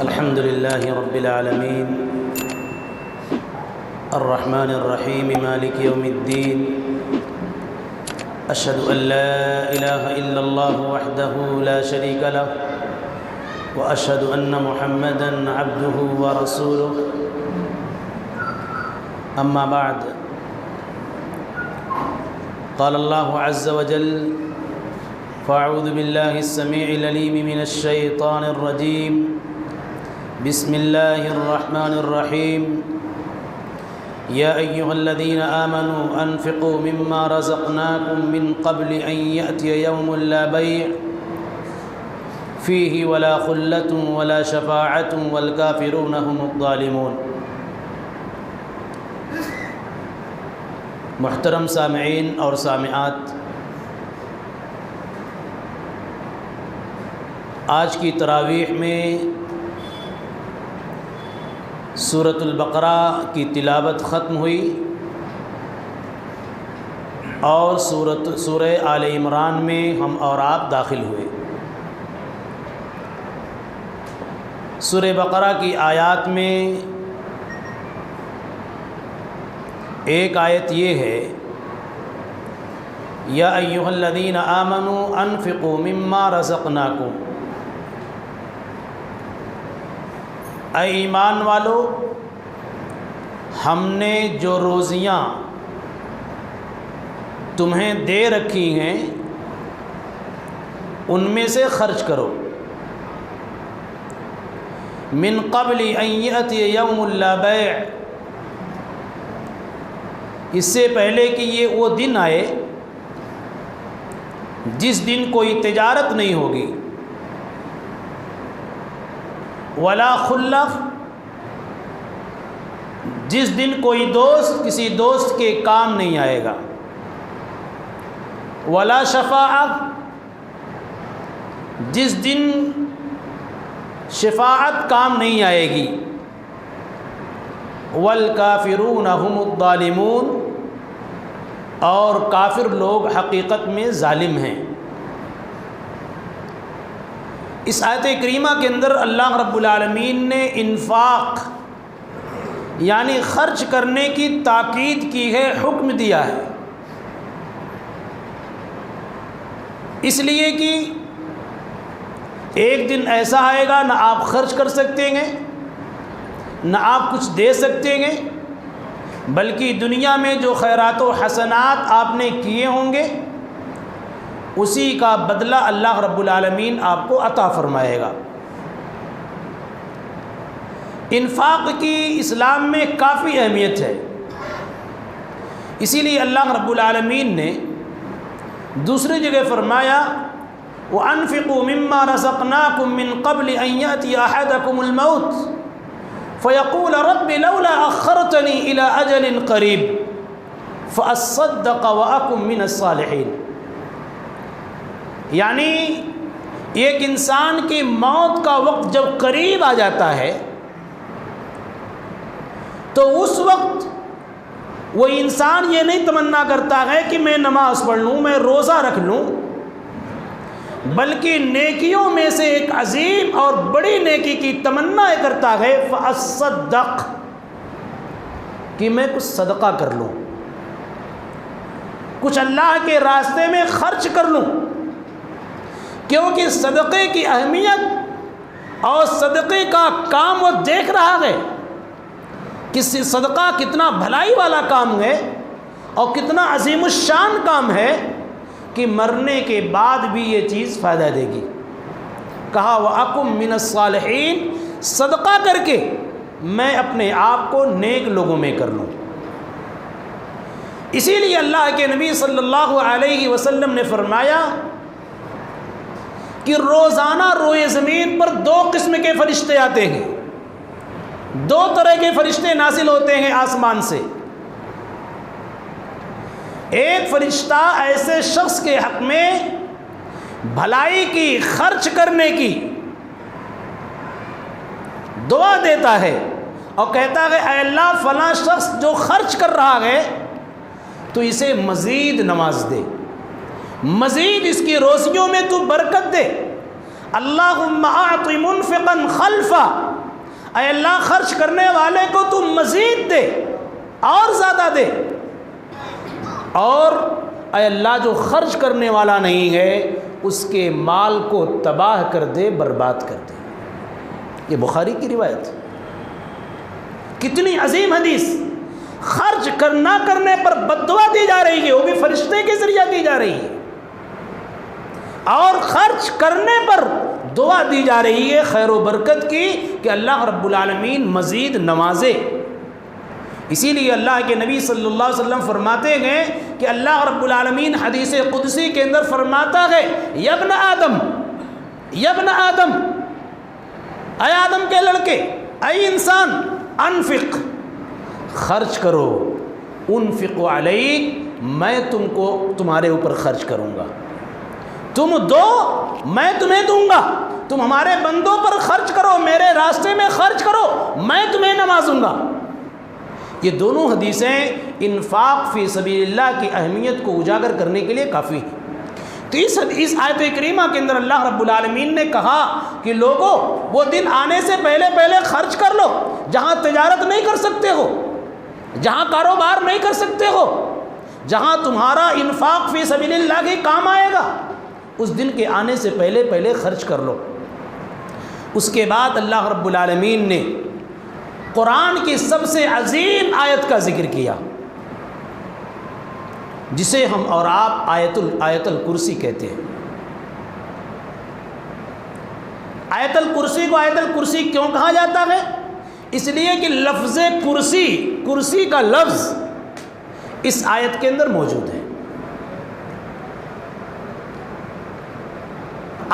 الحمد لله رب العالمين الرحمن الرحيم مالك يوم الدين أشهد أن لا إله إلا الله وحده لا شريك له وأشهد أن محمدًا عبده ورسوله أما بعد قال الله عز وجل فأعوذ بالله السميع العليم من الشيطان الرجيم بسم الله الرحمن الرحيم يا أيها الذين آمنوا أنفقوا مما رزقناكم من قبل أن يأتي يوم لا بيع فيه ولا خلة ولا شفاعة والكافرون هم الظالمون۔ محترم سامعین اور سامعات، آج کی تراویح میں سورۃ البقرہ کی تلاوت ختم ہوئی اور سورہ آل عمران میں ہم اور آپ داخل ہوئے۔ سورہ بقرہ کی آیات میں ایک آیت یہ ہے یا ایھا الذین آمنوا انفقوا مما رزقناکم، اے ایمان والو، ہم نے جو روزیاں تمہیں دے رکھی ہیں ان میں سے خرچ کرو۔ من قبل ان یأتی یوم لا بیع، اس سے پہلے کہ یہ وہ دن آئے جس دن کوئی تجارت نہیں ہوگی، ولا خلف، جس دن کوئی دوست کسی دوست کے کام نہیں آئے گا، ولا شفاعت، جس دن شفاعت کام نہیں آئے گی، والکافرون هم الظالمون، اور کافر لوگ حقیقت میں ظالم ہیں۔ اس آیت کریمہ کے اندر اللہ رب العالمین نے انفاق یعنی خرچ کرنے کی تاکید کی ہے، حکم دیا ہے، اس لیے کہ ایک دن ایسا آئے گا نہ آپ خرچ کر سکتے ہیں نہ آپ کچھ دے سکتے ہیں، بلکہ دنیا میں جو خیرات و حسنات آپ نے کیے ہوں گے اسی کا بدلہ اللہ رب العالمین آپ کو عطا فرمائے گا۔ انفاق کی اسلام میں کافی اہمیت ہے، اسی لیے اللہ رب العالمین نے دوسری جگہ فرمایا وَأَنفِقُوا مِمَّا رَزَقْنَاكُم مِّن قَبْلِ أَن يَأْتِيَ أَحَدَكُمُ الْمَوْتُ فَيَقُولَ رَبِّ لَوْلَا أَخَّرْتَنِي إِلَىٰ أَجَلٍ قَرِيبٍ فَأَصَّدَّقَ وَأَكُن مِّنَ الصَّالِحِينَ، یعنی ایک انسان کی موت کا وقت جب قریب آ جاتا ہے تو اس وقت وہ انسان یہ نہیں تمنا کرتا ہے کہ میں نماز پڑھ لوں، میں روزہ رکھ لوں، بلکہ نیکیوں میں سے ایک عظیم اور بڑی نیکی کی تمنا کرتا ہے فَأَصَّدَّقْ، کہ میں کچھ صدقہ کر لوں، کچھ اللہ کے راستے میں خرچ کر لوں، کیونکہ صدقے کی اہمیت اور صدقے کا کام وہ دیکھ رہا ہے کہ صدقہ کتنا بھلائی والا کام ہے اور کتنا عظیم الشان کام ہے کہ مرنے کے بعد بھی یہ چیز فائدہ دے گی۔ کہا وَأَكُن مِّنَ الصَّالِحِينَ، صدقہ کر کے میں اپنے آپ کو نیک لوگوں میں کر لوں۔ اسی لیے اللہ کے نبی صلی اللہ علیہ وسلم نے فرمایا کہ روزانہ روئے زمین پر دو قسم کے فرشتے آتے ہیں، دو طرح کے فرشتے نازل ہوتے ہیں آسمان سے۔ ایک فرشتہ ایسے شخص کے حق میں بھلائی کی، خرچ کرنے کی دعا دیتا ہے اور کہتا ہے اے اللہ فلاں شخص جو خرچ کر رہا ہے تو اسے مزید نواز دے، مزید اس کی روزیوں میں تو برکت دے۔ اللہم اعط منفقا خلفا، اے اللہ خرچ کرنے والے کو تو مزید دے اور زیادہ دے، اور اے اللہ جو خرچ کرنے والا نہیں ہے اس کے مال کو تباہ کر دے، برباد کر دے۔ یہ بخاری کی روایت، کتنی عظیم حدیث۔ خرچ کرنا کرنے پر بد دعا دی جا رہی ہے، وہ بھی فرشتے کے ذریعہ دی جا رہی ہے، اور خرچ کرنے پر دعا دی جا رہی ہے خیر و برکت کی کہ اللہ رب العالمین مزید نوازے۔ اسی لیے اللہ کے نبی صلی اللہ علیہ وسلم فرماتے ہیں کہ اللہ رب العالمین حدیث قدسی کے اندر فرماتا ہے، یا ابن آدم، یا ابن آدم، اے آدم کے لڑکے، اے انسان، انفق، خرچ کرو، انفق علیک، میں تم کو تمہارے اوپر خرچ کروں گا، تم دو میں تمہیں دوں گا، تم ہمارے بندوں پر خرچ کرو، میرے راستے میں خرچ کرو، میں تمہیں نوازوں گا۔ یہ دونوں حدیثیں انفاق فی سبیل اللہ کی اہمیت کو اجاگر کرنے کے لیے کافی ہیں۔ تو اس آیت کریمہ کے اندر اللہ رب العالمین نے کہا کہ لوگوں، وہ دن آنے سے پہلے پہلے خرچ کر لو، جہاں تجارت نہیں کر سکتے ہو، جہاں کاروبار نہیں کر سکتے ہو، جہاں تمہارا انفاق فی سبیل اللہ کے کام آئے گا، اس دن کے آنے سے پہلے پہلے خرچ کر لو۔ اس کے بعد اللہ رب العالمین نے قرآن کی سب سے عظیم آیت کا ذکر کیا، جسے ہم اور آپ آیت الکرسی کہتے ہیں۔ آیت الکرسی کو آیت الکرسی کیوں کہا جاتا ہے؟ اس لیے کہ لفظ کرسی کا لفظ اس آیت کے اندر موجود ہے۔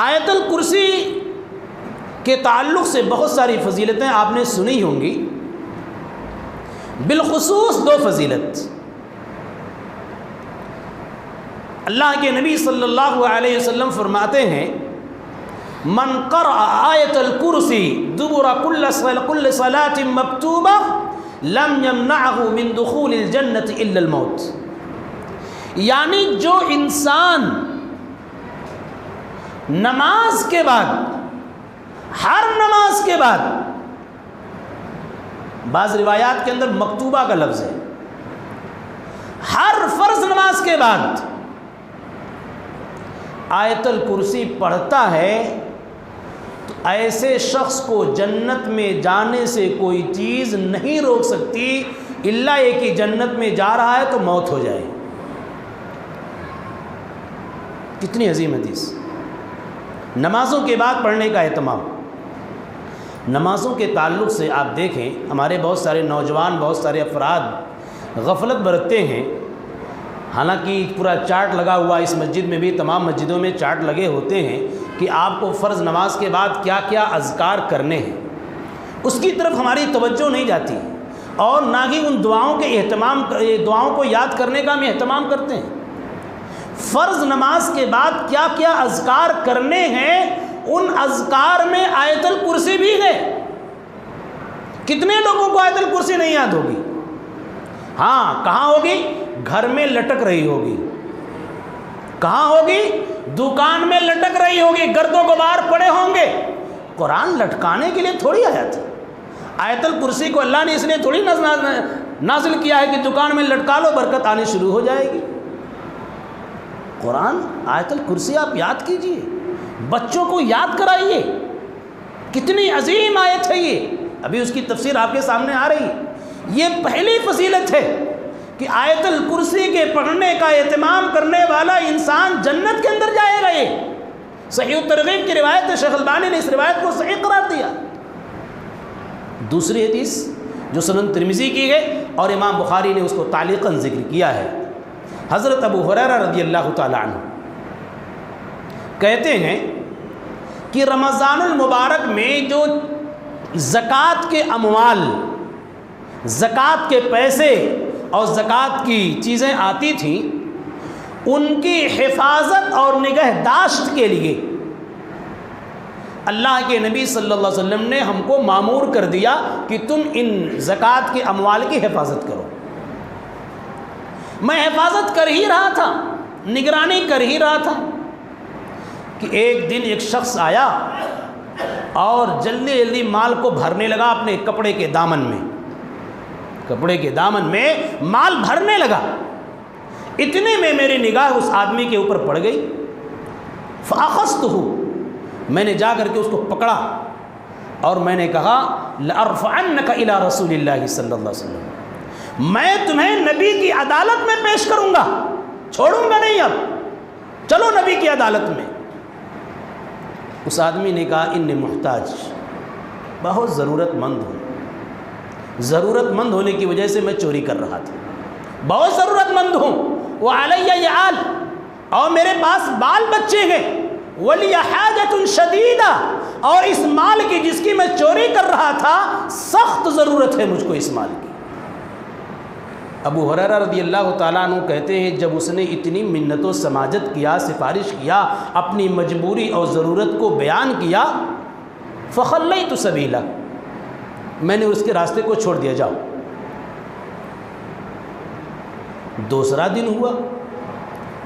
آیت الکرسی کے تعلق سے بہت ساری فضیلتیں آپ نے سنی ہوں گی، بالخصوص دو فضیلت۔ اللہ کے نبی صلی اللہ علیہ وسلم فرماتے ہیں، من قرأ آیت الکرسی دبر کل صلاۃ مکتوبہ لم یمنعہ من دخول الجنۃ الا الموت۔ یعنی جو انسان نماز کے بعد، ہر نماز کے بعد، بعض روایات کے اندر مکتوبہ کا لفظ ہے، ہر فرض نماز کے بعد آیت الکرسی پڑھتا ہے تو ایسے شخص کو جنت میں جانے سے کوئی چیز نہیں روک سکتی، الا یہ کہ جنت میں جا رہا ہے تو موت ہو جائے۔ کتنی عظیم حدیث۔ نمازوں کے بعد پڑھنے کا اہتمام۔ نمازوں کے تعلق سے آپ دیکھیں، ہمارے بہت سارے نوجوان، بہت سارے افراد غفلت برتتے ہیں۔ حالانکہ پورا چارٹ لگا ہوا، اس مسجد میں بھی، تمام مسجدوں میں چارٹ لگے ہوتے ہیں کہ آپ کو فرض نماز کے بعد کیا کیا اذکار کرنے ہیں، اس کی طرف ہماری توجہ نہیں جاتی، اور نہ ہی ان دعاؤں کو یاد کرنے کا ہم اہتمام کرتے ہیں۔ فرض نماز کے بعد کیا کیا اذکار کرنے ہیں، ان اذکار میں آیت الکرسی بھی ہے۔ کتنے لوگوں کو آیت الکرسی نہیں یاد ہوگی؟ ہاں، کہاں ہوگی؟ گھر میں لٹک رہی ہوگی۔ کہاں ہوگی؟ دکان میں لٹک رہی ہوگی، گرد و غبار پڑے ہوں گے۔ قرآن لٹکانے کے لیے تھوڑی آیا تھا۔ آیت الکرسی کو اللہ نے اس لیے تھوڑی نازل کیا ہے کہ دکان میں لٹکا لو، برکت آنی شروع ہو جائے گی۔ قرآن، آیت الکرسی آپ یاد کیجئے، بچوں کو یاد کرائیے۔ کتنی عظیم آیت ہے یہ، ابھی اس کی تفسیر آپ کے سامنے آ رہی ہے۔ یہ پہلی فضیلت ہے کہ آیت الکرسی کے پڑھنے کا اہتمام کرنے والا انسان جنت کے اندر جائے گا۔ یہ صحیح الترغیب کی روایت ہے، شیخ البانی نے اس روایت کو صحیح قرار دیا۔ دوسری حدیث جو سنن ترمذی کی ہے اور امام بخاری نے اس کو تعلیقاً ذکر کیا ہے، حضرت ابو ہریرہ رضی اللہ تعالی عنہ کہتے ہیں کہ رمضان المبارک میں جو زکوٰۃ کے اموال، زکوٰۃ کے پیسے اور زکوٰۃ کی چیزیں آتی تھیں، ان کی حفاظت اور نگہداشت کے لیے اللہ کے نبی صلی اللہ علیہ وسلم نے ہم کو مامور کر دیا کہ تم ان زکوٰۃ کے اموال کی حفاظت کرو۔ میں حفاظت کر ہی رہا تھا، نگرانی کر ہی رہا تھا کہ ایک دن ایک شخص آیا اور جلدی جلدی مال کو بھرنے لگا اپنے کپڑے کے دامن میں، کپڑے کے دامن میں مال بھرنے لگا۔ اتنے میں میری نگاہ اس آدمی کے اوپر پڑ گئی، فَأَخَذْتُهُ، میں نے جا کر کے اس کو پکڑا اور میں نے کہا لَأَرْفَعَنَّكَ إِلَىٰ رَسُولِ اللَّهِ صلی اللہ علیہ وسلم، میں تمہیں نبی کی عدالت میں پیش کروں گا، چھوڑوں گا نہیں، اب چلو نبی کی عدالت میں۔ اس آدمی نے کہا انی محتاج، بہت ضرورت مند ہوں، ضرورت مند ہونے کی وجہ سے میں چوری کر رہا تھا، بہت ضرورت مند ہوں، وعلی یعال، اور میرے پاس بال بچے ہیں، ولی حاجت شدیدہ، اور اس مال کی جس کی میں چوری کر رہا تھا سخت ضرورت ہے مجھ کو اس مال کی۔ ابو ہریرہ رضی اللہ تعالیٰ عنہ کہتے ہیں جب اس نے اتنی منت و سماجت کیا، سفارش کیا، اپنی مجبوری اور ضرورت کو بیان کیا، فخلیت سبیلہ، میں نے اس کے راستے کو چھوڑ دیا، جاؤ۔ دوسرا دن ہوا،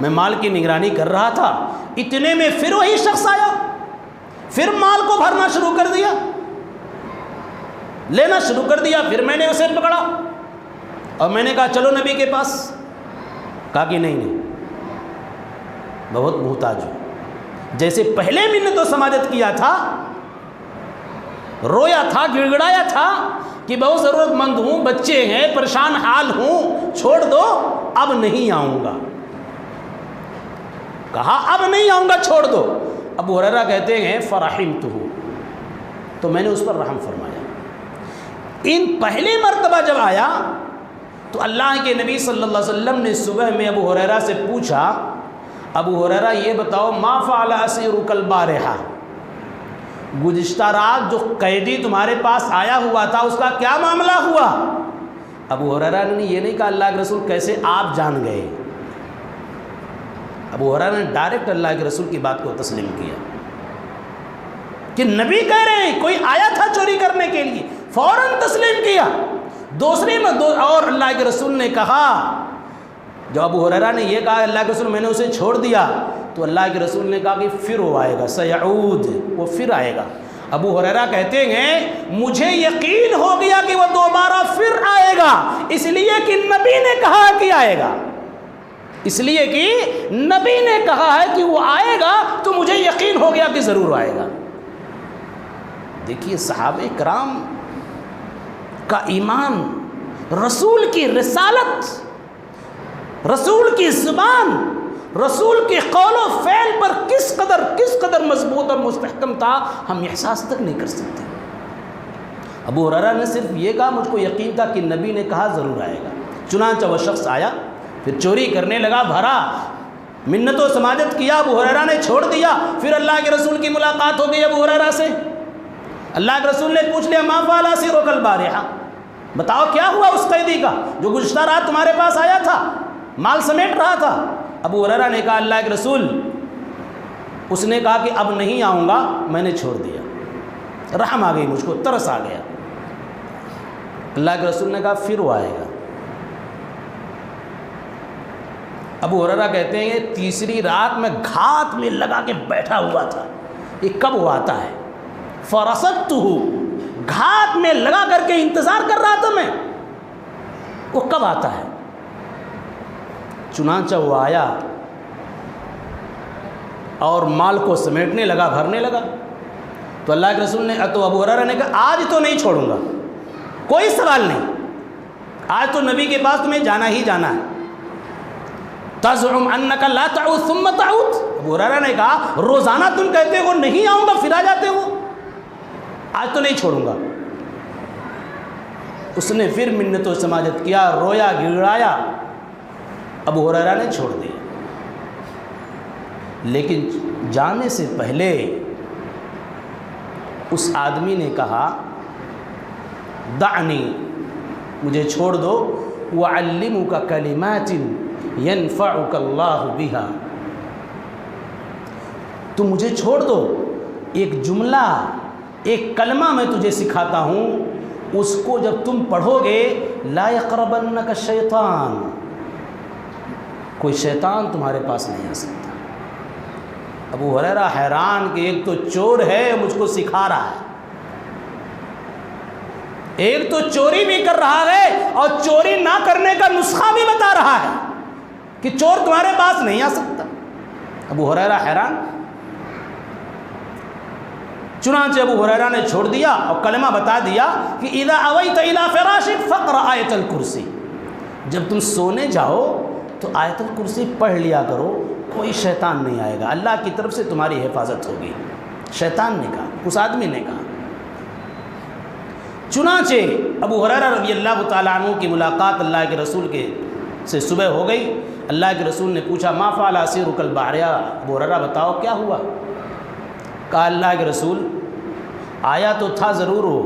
میں مال کی نگرانی کر رہا تھا، اتنے میں پھر وہی شخص آیا، پھر مال کو بھرنا شروع کر دیا، لینا شروع کر دیا، پھر میں نے اسے پکڑا اور میں نے کہا چلو نبی کے پاس، کہا کہ نہیں، بہت محتاج ہوں، جیسے پہلے منت و سماجت کیا تھا، رویا تھا، گڑ گڑایا تھا کہ بہت ضرورت مند ہوں، بچے ہیں، پریشان حال ہوں، چھوڑ دو، اب نہیں آؤں گا، کہا اب نہیں آؤں گا، چھوڑ دو۔ ابو ہریرہ کہتے ہیں فرحمتہ، تو میں نے اس پر رحم فرمایا۔ ان پہلی مرتبہ جب آیا تو اللہ کے نبی صلی اللہ علیہ وسلم نے صبح میں ابو ہریرہ سے پوچھا، ابو ہریرہ یہ بتاؤ ما فعل اسیرک البارحہ، گزشتہ رات جو قیدی تمہارے پاس آیا ہوا تھا اس کا کیا معاملہ ہوا؟ ابو ہریرہ نے یہ نہیں کہا اللہ کے رسول کیسے آپ جان گئے، ابو ہریرہ نے ڈائریکٹ اللہ کے رسول کی بات کو تسلیم کیا کہ نبی کہہ رہے ہیں کوئی آیا تھا چوری کرنے کے لیے، فوراً تسلیم کیا۔ دوسری میں اور اللہ کے رسول نے کہا، جب ابو ہریرہ نے یہ کہا اللہ کے رسول میں نے اسے چھوڑ دیا، تو اللہ کے رسول نے کہا کہ پھر وہ آئے گا، سیعود، وہ پھر آئے گا۔ ابو ہریرہ کہتے ہیں مجھے یقین ہو گیا کہ وہ دوبارہ پھر آئے گا، اس لیے کہ نبی نے کہا کہ آئے گا، اس لیے کہ نبی نے کہا ہے کہ وہ آئے گا، تو مجھے یقین ہو گیا کہ ضرور آئے گا۔ دیکھیے صحابہ کرام کا ایمان، رسول کی رسالت، رسول کی زبان، رسول کے قول و فعل پر کس قدر مضبوط اور مستحکم تھا، ہم احساس تک نہیں کر سکتے۔ ابو ہریرہ نے صرف یہ کہا مجھ کو یقین تھا کہ نبی نے کہا ضرور آئے گا، چنانچہ وہ شخص آیا، پھر چوری کرنے لگا، بھرا، منت و سماجت کیا، ابو ہریرہ نے چھوڑ دیا، پھر اللہ کے رسول کی ملاقات ہو گئی ابو ہریرہ سے۔ اللہ کے رسول نے پوچھ لیا ما فعل اسیرک البارحہ، بتاؤ کیا ہوا اس قیدی کا جو گزشتہ رات تمہارے پاس آیا تھا، مال سمیٹ رہا تھا؟ ابو ہریرہ نے کہا اللہ کے رسول اس نے کہا کہ اب نہیں آؤں گا، میں نے چھوڑ دیا، رحم آ گئی مجھ کو، ترس آ گیا۔ اللہ کے رسول نے کہا پھر وہ آئے گا۔ ابو ہریرہ کہتے ہیں تیسری رات میں گھات میں لگا کے بیٹھا ہوا تھا، یہ کب وہ آتا ہے؟ فرصدتہ، گھات میں لگا کر کے انتظار کر رہا تھا میں، وہ کب آتا ہے؟ چنانچہ وہ آیا اور مال کو سمیٹنے لگا، بھرنے لگا، تو اللہ کے رسول نے، تو ابو ہریرہ نے کہا آج تو نہیں چھوڑوں گا، کوئی سوال نہیں، آج تو نبی کے پاس تمہیں جانا ہی جانا ہے۔ تزعم انک لا تعود ثم تعود، ابو ہریرہ نے کہا روزانہ تم کہتے ہو نہیں آؤں گا پھر آ جاتے ہو، آج تو نہیں چھوڑوں گا۔ اس نے پھر منت و سماجت کیا، رویا، گڑگڑایا، ابو ہریرہ نے چھوڑ دیا۔ لیکن جانے سے پہلے اس آدمی نے کہا دعنی، مجھے چھوڑ دو، وَعَلِّمُكَ كَلِمَاتٍ يَنْفَعُكَ اللَّهُ بِهَا، تو مجھے چھوڑ دو، ایک جملہ، ایک کلمہ میں تجھے سکھاتا ہوں، اس کو جب تم پڑھو گے لا يقربنك الشیطان، کوئی شیطان تمہارے پاس نہیں آ سکتا۔ ابو ہریرہ حیران کہ ایک تو چور ہے مجھ کو سکھا رہا ہے، ایک تو چوری بھی کر رہا ہے اور چوری نہ کرنے کا نسخہ بھی بتا رہا ہے کہ چور تمہارے پاس نہیں آ سکتا۔ ابو ہریرہ حیران۔ چنانچہ ابو ہریرہ نے چھوڑ دیا اور کلمہ بتا دیا کہ اذا اویت الی فراشک فقرأ آیت الکرسی، جب تم سونے جاؤ تو آیت الکرسی پڑھ لیا کرو، کوئی شیطان نہیں آئے گا، اللہ کی طرف سے تمہاری حفاظت ہوگی۔ شیطان نے کہا، اس آدمی نے کہا۔ چنانچہ ابو ہریرہ رضی اللہ تعالیٰ عنہ کی ملاقات اللہ کے رسول سے صبح ہو گئی۔ اللہ کے رسول نے پوچھا ما فعل اسیرک البحر، ابو ہریرہ بتاؤ کیا ہوا؟ کہا اللہ کے رسول آیا تو تھا ضرور ہو،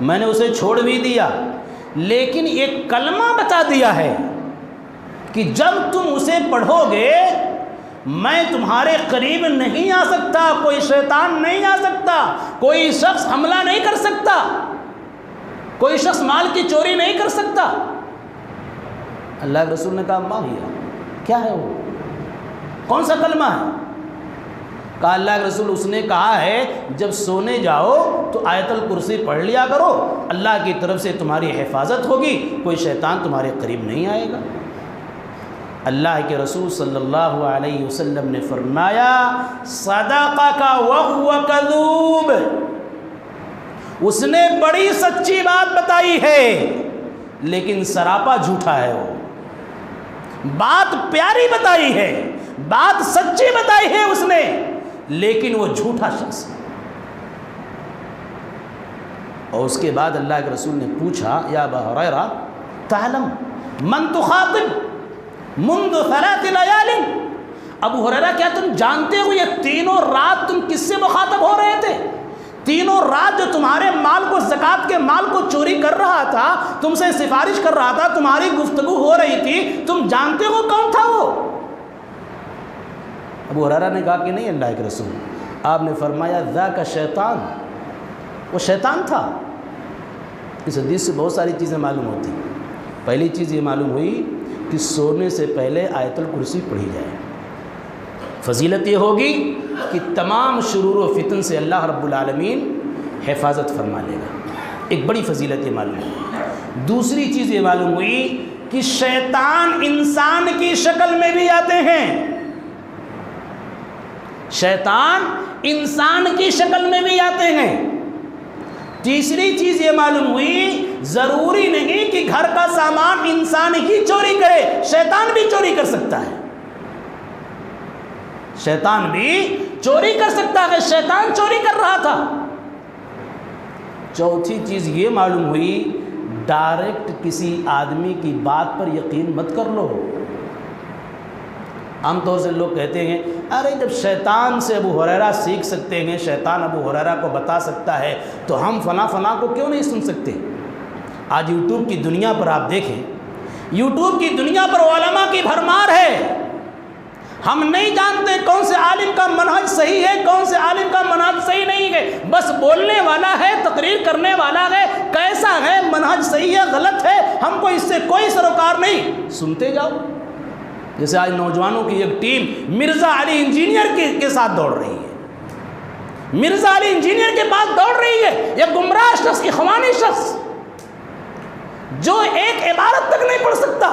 میں نے اسے چھوڑ بھی دیا، لیکن ایک کلمہ بتا دیا ہے کہ جب تم اسے پڑھو گے میں تمہارے قریب نہیں آ سکتا، کوئی شیطان نہیں آ سکتا، کوئی شخص حملہ نہیں کر سکتا، کوئی شخص مال کی چوری نہیں کر سکتا۔ اللہ کے رسول نے کہا ما ہی، کیا ہے وہ، کون سا کلمہ ہے؟ کہا اللہ کے رسول اس نے کہا ہے جب سونے جاؤ تو آیت الکرسی پڑھ لیا کرو، اللہ کی طرف سے تمہاری حفاظت ہوگی، کوئی شیطان تمہارے قریب نہیں آئے گا۔ اللہ کے رسول صلی اللہ علیہ وسلم نے فرمایا صدقک وہو کذوب، اس نے بڑی سچی بات بتائی ہے لیکن سراپا جھوٹا ہے، وہ بات پیاری بتائی ہے، بات سچی بتائی ہے اس نے، لیکن وہ جھوٹا شخص ہے۔ اور اس کے بعد اللہ کے رسول نے پوچھا یا ابا ہریرہ تعلم من تخاطب منذ 3 لیال، ابو ہریرہ کیا تم جانتے ہو یہ تینوں رات تم کس سے مخاطب ہو رہے تھے؟ تینوں رات جو تمہارے مال کو، زکوٰۃ کے مال کو چوری کر رہا تھا، تم سے سفارش کر رہا تھا، تمہاری گفتگو ہو رہی تھی، تم جانتے ہو کون تھا وہ؟ ابو ہریرہ نے کہا کہ نہیں اللہ کے رسول۔ آپ نے فرمایا ذاک شیطان، وہ شیطان تھا۔ اس حدیث سے بہت ساری چیزیں معلوم ہوتی۔ پہلی چیز یہ معلوم ہوئی کہ سونے سے پہلے آیت الکرسی پڑھی جائے، فضیلت یہ ہوگی کہ تمام شرور و فتن سے اللہ رب العالمین حفاظت فرما لے گا، ایک بڑی فضیلت یہ معلوم ہوئی۔ دوسری چیز یہ معلوم ہوئی کہ شیطان انسان کی شکل میں بھی آتے ہیں، شیطان انسان کی شکل میں بھی آتے ہیں۔ تیسری چیز یہ معلوم ہوئی ضروری نہیں کہ گھر کا سامان انسان ہی چوری کرے، شیطان بھی چوری کر سکتا ہے، شیطان بھی چوری کر سکتا ہے، شیطان چوری کر رہا تھا۔ چوتھی چیز یہ معلوم ہوئی ڈائریکٹ کسی آدمی کی بات پر یقین مت کر لو۔ عام طور سے لوگ کہتے ہیں ارے جب شیطان سے ابو ہریرہ سیکھ سکتے ہیں، شیطان ابو ہریرہ کو بتا سکتا ہے تو ہم فلاں فلاں کو کیوں نہیں سن سکتے؟ آج یوٹیوب کی دنیا پر آپ دیکھیں، یوٹیوب کی دنیا پر علماء کی بھرمار ہے۔ ہم نہیں جانتے کون سے عالم کا منہج صحیح ہے، کون سے عالم کا منہج صحیح نہیں ہے، بس بولنے والا ہے، تقریر کرنے والا ہے، کیسا ہے، منہج صحیح ہے غلط ہے، ہم کو اس سے کوئی سروکار نہیں، سنتے جاؤ۔ جیسے آج نوجوانوں کی ایک ٹیم مرزا علی انجینئر کے ساتھ دوڑ رہی ہے، مرزا علی انجینئر کے پاس دوڑ رہی ہے، یہ گمراہ شخص، اخوانی شخص جو ایک عبارت تک نہیں پڑھ سکتا،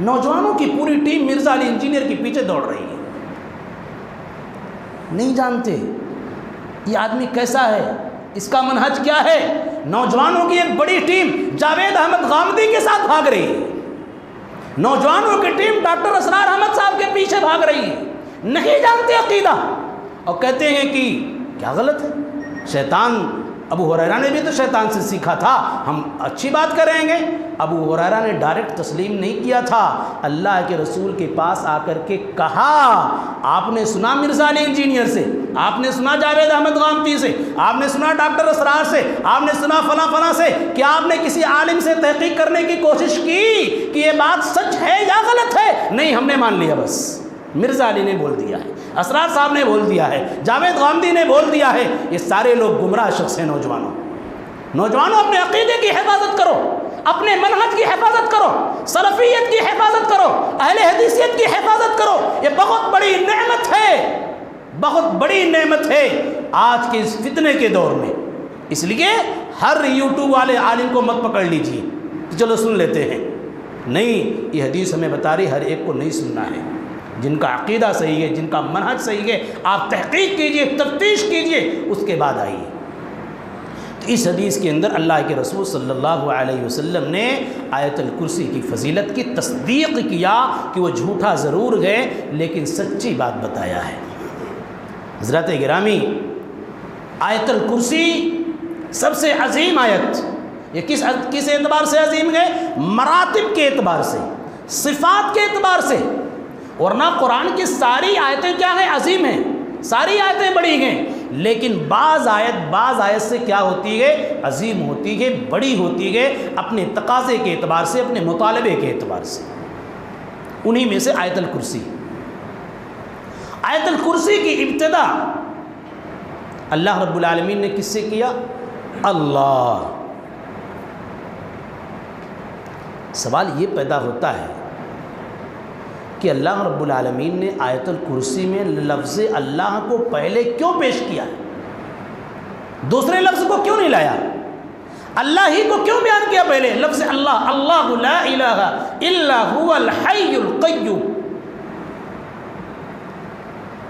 نوجوانوں کی پوری ٹیم مرزا علی انجینئر کے پیچھے دوڑ رہی ہے۔ نہیں جانتے یہ آدمی کیسا ہے، اس کا منہج کیا ہے۔ نوجوانوں کی ایک بڑی ٹیم جاوید احمد غامدی کے ساتھ بھاگ رہی ہے، نوجوانوں کی ٹیم ڈاکٹر اسرار احمد صاحب کے پیچھے بھاگ رہی ہے، نہیں جانتے عقیدہ، اور کہتے ہیں کہ کیا غلط ہے۔ شیطان، ابو ہریرہ نے بھی تو شیطان سے سیکھا تھا، ہم اچھی بات کریں گے۔ ابو ہریرہ نے ڈائریکٹ تسلیم نہیں کیا تھا، اللہ کے رسول کے پاس آ کر کے کہا آپ نے سنا مرزا علی انجینئر سے، آپ نے سنا جاوید احمد غامدی سے، آپ نے سنا ڈاکٹر اسرار سے، آپ نے سنا فلاں فلاں سے، کیا آپ نے کسی عالم سے تحقیق کرنے کی کوشش کی کہ یہ بات سچ ہے یا غلط ہے؟ نہیں، ہم نے مان لیا، بس مرزا علی نے بول دیا ہے، اسرار صاحب نے بول دیا ہے، جاوید غامدی نے بول دیا ہے۔ یہ سارے لوگ گمراہ شخص ہیں۔ نوجوانوں اپنے عقیدے کی حفاظت کرو، اپنے منہج کی حفاظت کرو، سلفیت کی حفاظت کرو، اہل حدیثیت کی حفاظت کرو۔ یہ بہت بڑی نعمت ہے، بہت بڑی نعمت ہے آج کے اس فتنے کے دور میں۔ اس لیے ہر یوٹیوب والے عالم کو مت پکڑ لیجیے کہ چلو سن لیتے ہیں، نہیں، یہ حدیث ہمیں بتا رہی ہر ایک کو نہیں سننا ہے۔ جن کا عقیدہ صحیح ہے، جن کا منہج صحیح ہے، آپ تحقیق کیجئے، تفتیش کیجئے، اس کے بعد آئیے۔ تو اس حدیث کے اندر اللہ کے رسول صلی اللہ علیہ وسلم نے آیت الکرسی کی فضیلت کی تصدیق کیا کہ وہ جھوٹا ضرور ہے لیکن سچی بات بتایا ہے۔ حضرات گرامی، آیت الکرسی سب سے عظیم آیت، یہ کس اعتبار سے عظیم ہے؟ مراتب کے اعتبار سے، صفات کے اعتبار سے۔ ورنہ قرآن کی ساری آیتیں کیا ہیں؟ عظیم ہیں، ساری آیتیں بڑی ہیں، لیکن بعض آیت سے کیا ہوتی ہے؟ عظیم ہوتی ہے، بڑی ہوتی ہے، اپنے تقاضے کے اعتبار سے، اپنے مطالبے کے اعتبار سے۔ انہی میں سے آیت الکرسی۔ آیت الکرسی کی ابتدا اللہ رب العالمین نے کس سے کیا؟ اللہ۔ سوال یہ پیدا ہوتا ہے کہ اللہ رب العالمین نے آیت الکرسی میں لفظ اللہ کو پہلے کیوں پیش کیا؟ دوسرے لفظ کو کیوں نہیں لایا؟ اللہ ہی کو کیوں بیان کیا پہلے؟ لفظ اللہ، اللہ لا الہ الا هو الحی القیوم۔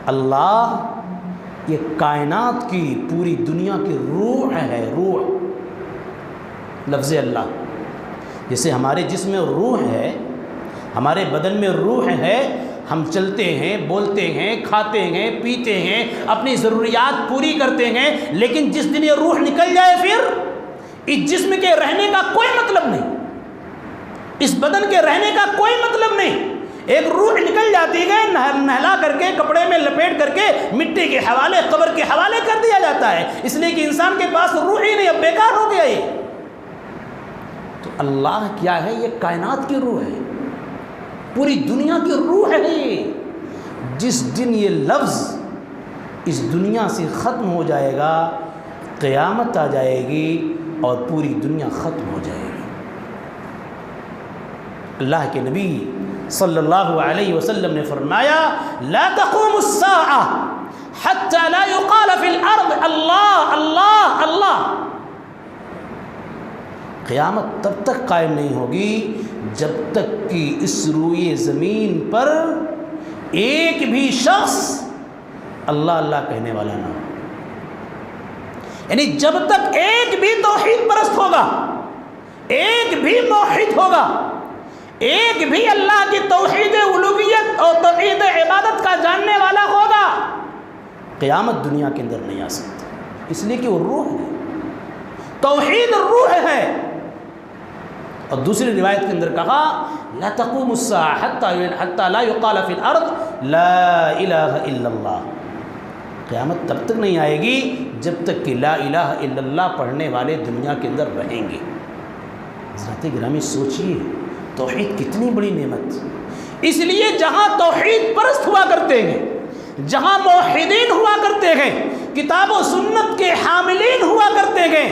اللہ یہ کائنات کی، پوری دنیا کی روح ہے، روح۔ لفظ اللہ جیسے ہمارے جسم میں روح ہے، ہمارے بدن میں روح ہے، ہم چلتے ہیں، بولتے ہیں، کھاتے ہیں، پیتے ہیں، اپنی ضروریات پوری کرتے ہیں، لیکن جس دن یہ روح نکل جائے پھر اس جسم کے رہنے کا کوئی مطلب نہیں، اس بدن کے رہنے کا کوئی مطلب نہیں۔ ایک روح نکل جاتی ہے، نہلا کر کے، کپڑے میں لپیٹ کر کے مٹی کے حوالے، قبر کے حوالے کر دیا جاتا ہے، اس لیے کہ انسان کے پاس روح ہی نہیں، اب بیکار ہو گیا یہ۔ تو اللہ کیا ہے؟ یہ کائنات کی روح ہے، پوری دنیا کی روح ہے۔ جس دن یہ لفظ اس دنیا سے ختم ہو جائے گا، قیامت آ جائے گی اور پوری دنیا ختم ہو جائے گی۔ اللہ کے نبی صلی اللہ علیہ وسلم نے فرمایا لا تقوم الساعة حتى لا يقال في الارض اللہ اللہ اللہ۔ قیامت تب تک قائم نہیں ہوگی جب تک کہ اس روئے زمین پر ایک بھی شخص اللہ اللہ کہنے والا نہ ہو۔ یعنی جب تک ایک بھی توحید پرست ہوگا، ایک بھی موحد ہوگا، ایک بھی اللہ کی توحید الوہیت اور توحید عبادت کا جاننے والا ہوگا، قیامت دنیا کے اندر نہیں آ سکتی، اس لیے کہ وہ روح ہے، توحید روح ہے۔ اور دوسری روایت کے اندر کہا لا تقوم الساعة حتى لا يقال في الارض لا الہ الا اللہ۔ قیامت تب تک نہیں آئے گی جب تک کہ لا الہ الا اللہ پڑھنے والے دنیا کے اندر رہیں گے۔ حضرات گرامی سوچئے توحید کتنی بڑی نعمت۔ اس لیے جہاں توحید پرست ہوا کرتے ہیں، جہاں موحدین ہوا کرتے ہیں، کتاب و سنت کے حاملین ہوا کرتے ہیں،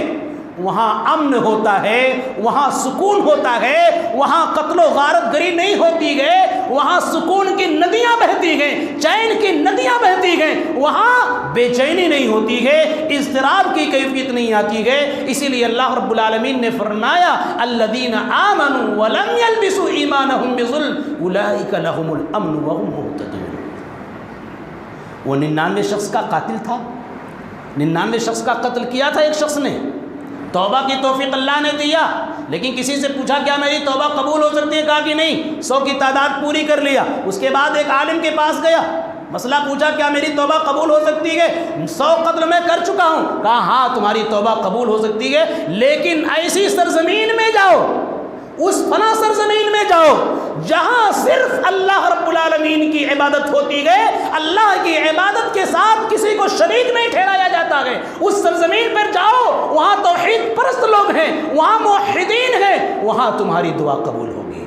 وہاں امن ہوتا ہے، وہاں سکون ہوتا ہے، وہاں قتل و غارت گری نہیں ہوتی ہے، وہاں سکون کی ندیاں بہتی ہیں، چین کی ندیاں بہتی ہیں، وہاں بے چینی نہیں ہوتی ہے، اضطراب کی کیفیت نہیں آتی ہے۔ اسی لیے اللہ رب العالمین نے فرمایا الذین آمنوا ولم یلبسوا ایمانہم بظلم اولئک لہم الامن وہم مہتدون۔ وہ 99 شخص کا قاتل تھا، 99 شخص کا قتل کیا تھا ایک شخص نے، توبہ کی توفیق اللہ نے دیا، لیکن کسی سے پوچھا کیا میری توبہ قبول ہو سکتی ہے؟ کہا کہ نہیں، 100 کی تعداد پوری کر لیا۔ اس کے بعد ایک عالم کے پاس گیا، مسئلہ پوچھا کیا میری توبہ قبول ہو سکتی ہے؟ 100 قتل میں کر چکا ہوں۔ کہا ہاں تمہاری توبہ قبول ہو سکتی ہے، لیکن ایسی سرزمین میں جاؤ، اس فنا سرزمین میں جاؤ جہاں صرف اللہ رب العالمین کی عبادت ہوتی ہے، اللہ کی عبادت کے ساتھ کسی کو شریک نہیں ٹھہرایا جاتا ہے۔ اس سرزمین پر جاؤ، وہاں توحید پرست لوگ ہیں، وہاں موحدین ہیں، وہاں تمہاری دعا قبول ہوگی،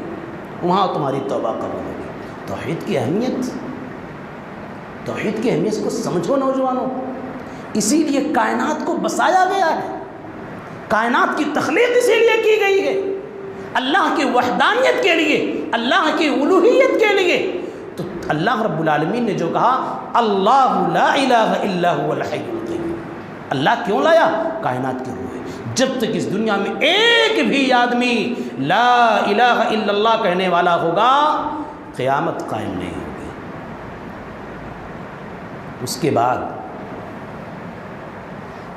وہاں تمہاری توبہ قبول ہوگی۔ توحید کی اہمیت، توحید کی اہمیت کو سمجھو نوجوانوں۔ اسی لیے کائنات کو بسایا گیا ہے، کائنات کی تخلیق اسی لیے کی گئی ہے اللہ کی وحدانیت کے لیے، اللہ کی الوہیت کے لیے، تو اللہ رب العالمین نے جو کہا اللہ لا الہ الا هو الحی القیوم، اللہ کیوں لایا؟ کائنات کی روح ہے۔ جب تک اس دنیا میں ایک بھی آدمی لا الہ الا اللہ کہنے والا ہوگا، قیامت قائم نہیں ہوگی۔ اس کے بعد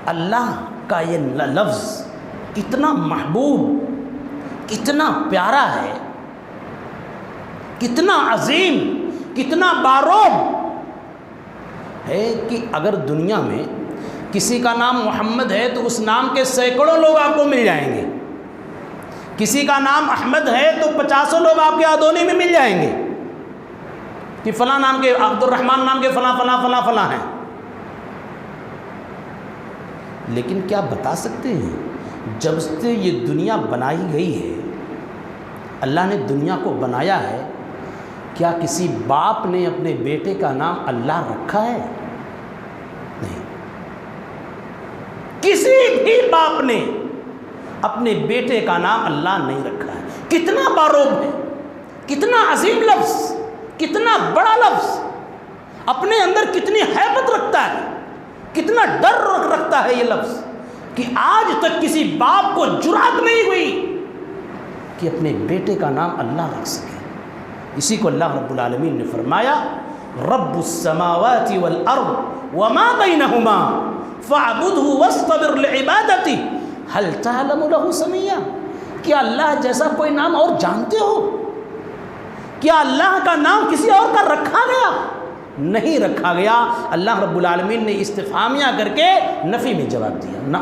اللہ کا یہ لفظ کتنا محبوب، کتنا پیارا ہے، کتنا عظیم، کتنا باروب ہے کہ اگر دنیا میں کسی کا نام محمد ہے تو اس نام کے سینکڑوں لوگ آپ کو مل جائیں گے، کسی کا نام احمد ہے تو 50 لوگ آپ کے آدونی میں مل جائیں گے کہ فلاں نام کے، عبد الرحمن نام کے فلاں فلاں فلاں فلاں ہیں۔ لیکن کیا بتا سکتے ہیں جب سے یہ دنیا بنائی گئی ہے، اللہ نے دنیا کو بنایا ہے، کیا کسی باپ نے اپنے بیٹے کا نام اللہ رکھا ہے؟ نہیں، کسی بھی باپ نے اپنے بیٹے کا نام اللہ نہیں رکھا ہے۔ کتنا باروب ہے، کتنا عظیم لفظ، کتنا بڑا لفظ، اپنے اندر کتنی ہیبت رکھتا ہے، کتنا ڈر رکھتا ہے یہ لفظ کہ آج تک کسی باپ کو جرأت نہیں ہوئی کہ اپنے بیٹے کا نام اللہ رکھ سکے۔ اسی کو اللہ رب العالمین نے فرمایا رب السماوات والارض وما بینہما فاعبدہ واصطبر لعبادتہ هل تعلم له سمیا۔ کیا اللہ جیسا کوئی نام اور جانتے ہو؟ کیا اللہ کا نام کسی اور کا رکھا گیا؟ نہیں رکھا گیا۔ اللہ رب العالمین نے استفہامیہ کر کے نفی میں جواب دیا، نہ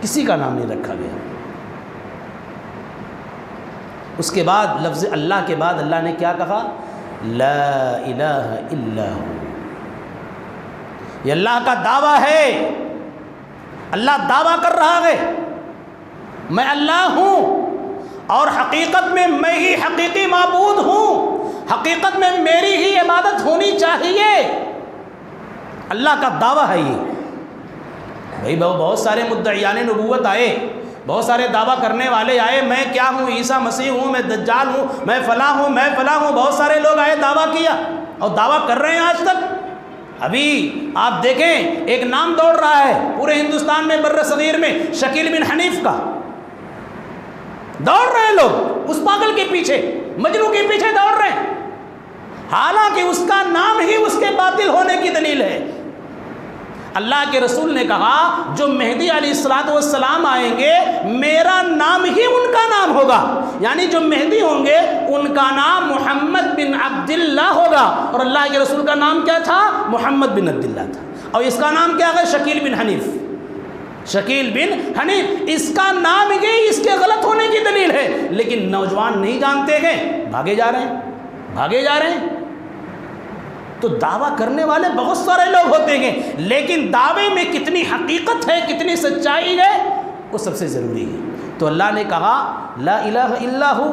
کسی کا نام نہیں رکھا گیا۔ اس کے بعد لفظ اللہ کے بعد اللہ نے کیا کہا؟ لا الہ الا ہو۔ یہ اللہ کا دعویٰ ہے، اللہ دعویٰ کر رہا ہے میں اللہ ہوں اور حقیقت میں میں ہی حقیقی معبود ہوں، حقیقت میں میری ہی عبادت ہونی چاہیے۔ اللہ کا دعویٰ ہے یہ۔ بھائی بہت سارے مدعیان نبوت آئے، بہت سارے دعویٰ کرنے والے آئے، میں کیا ہوں، عیسیٰ مسیح ہوں، میں دجال ہوں، میں فلاں ہوں، میں فلاں ہوں، بہت سارے لوگ آئے، دعویٰ کیا اور دعویٰ کر رہے ہیں آج تک۔ ابھی آپ دیکھیں ایک نام دوڑ رہا ہے پورے ہندوستان میں، بر صغیر میں، شکیل بن حنیف کا دوڑ رہے ہیں لوگ، اس پاگل کے پیچھے، مجنوں کے پیچھے دوڑ رہے ہیں، حالانکہ اس کا نام ہی اس کے باطل ہونے کی دلیل ہے۔ اللہ کے رسول نے کہا جو مہدی علیہ السلام آئیں گے میرا نام ہی ان کا نام ہوگا، یعنی جو مہدی ہوں گے ان کا نام محمد بن عبداللہ ہوگا، اور اللہ کے رسول کا نام کیا تھا؟ محمد بن عبداللہ تھا، اور اس کا نام کیا ہے؟ شکیل بن حنیف۔ شکیل بن حنیف، اس کا نام ہی اس کے غلط ہونے کی دلیل ہے، لیکن نوجوان نہیں جانتے ہیں، بھاگے جا رہے ہیں، بھاگے جا رہے ہیں۔ تو دعویٰ کرنے والے بہت سارے لوگ ہوتے ہیں، لیکن دعوے میں کتنی حقیقت ہے، کتنی سچائی ہے، وہ سب سے ضروری ہے۔ تو اللہ نے کہا لا الہ الا ہو،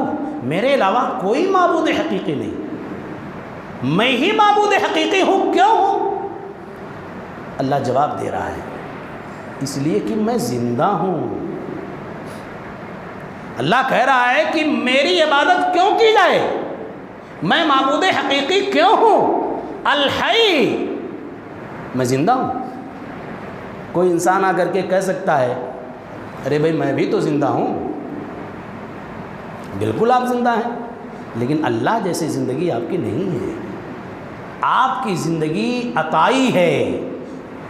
میرے علاوہ کوئی معبود حقیقی نہیں، میں ہی معبود حقیقی ہوں۔ کیوں ہوں؟ اللہ جواب دے رہا ہے اس لیے کہ میں زندہ ہوں۔ اللہ کہہ رہا ہے کہ میری عبادت کیوں کی جائے، میں معبود حقیقی کیوں ہوں؟ الحی، میں زندہ ہوں۔ کوئی انسان آ کر کے کہہ سکتا ہے ارے بھائی میں بھی تو زندہ ہوں، بالکل آپ زندہ ہیں، لیکن اللہ جیسی زندگی آپ کی نہیں ہے۔ آپ کی زندگی عطائی ہے،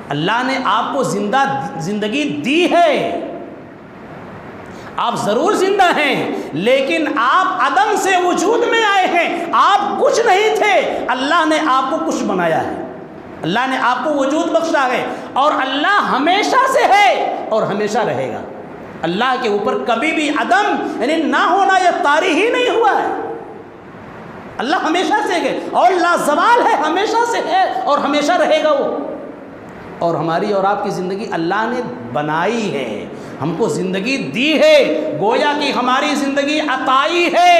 اللہ نے آپ کو زندگی دی ہے، آپ ضرور زندہ ہیں، لیکن آپ عدم سے وجود میں آئے ہیں، آپ کچھ نہیں تھے، اللہ نے آپ کو کچھ بنایا ہے، اللہ نے آپ کو وجود بخشا ہے، اور اللہ ہمیشہ سے ہے اور ہمیشہ رہے گا۔ اللہ کے اوپر کبھی بھی عدم یعنی نہ ہونا یا طاری ہی نہیں ہوا ہے۔ اللہ ہمیشہ سے ہے اور لازوال ہے، ہمیشہ سے ہے اور ہمیشہ رہے گا وہ۔ اور ہماری اور آپ کی زندگی اللہ نے بنائی ہے، ہم کو زندگی دی ہے، گویا کہ ہماری زندگی عطائی ہے،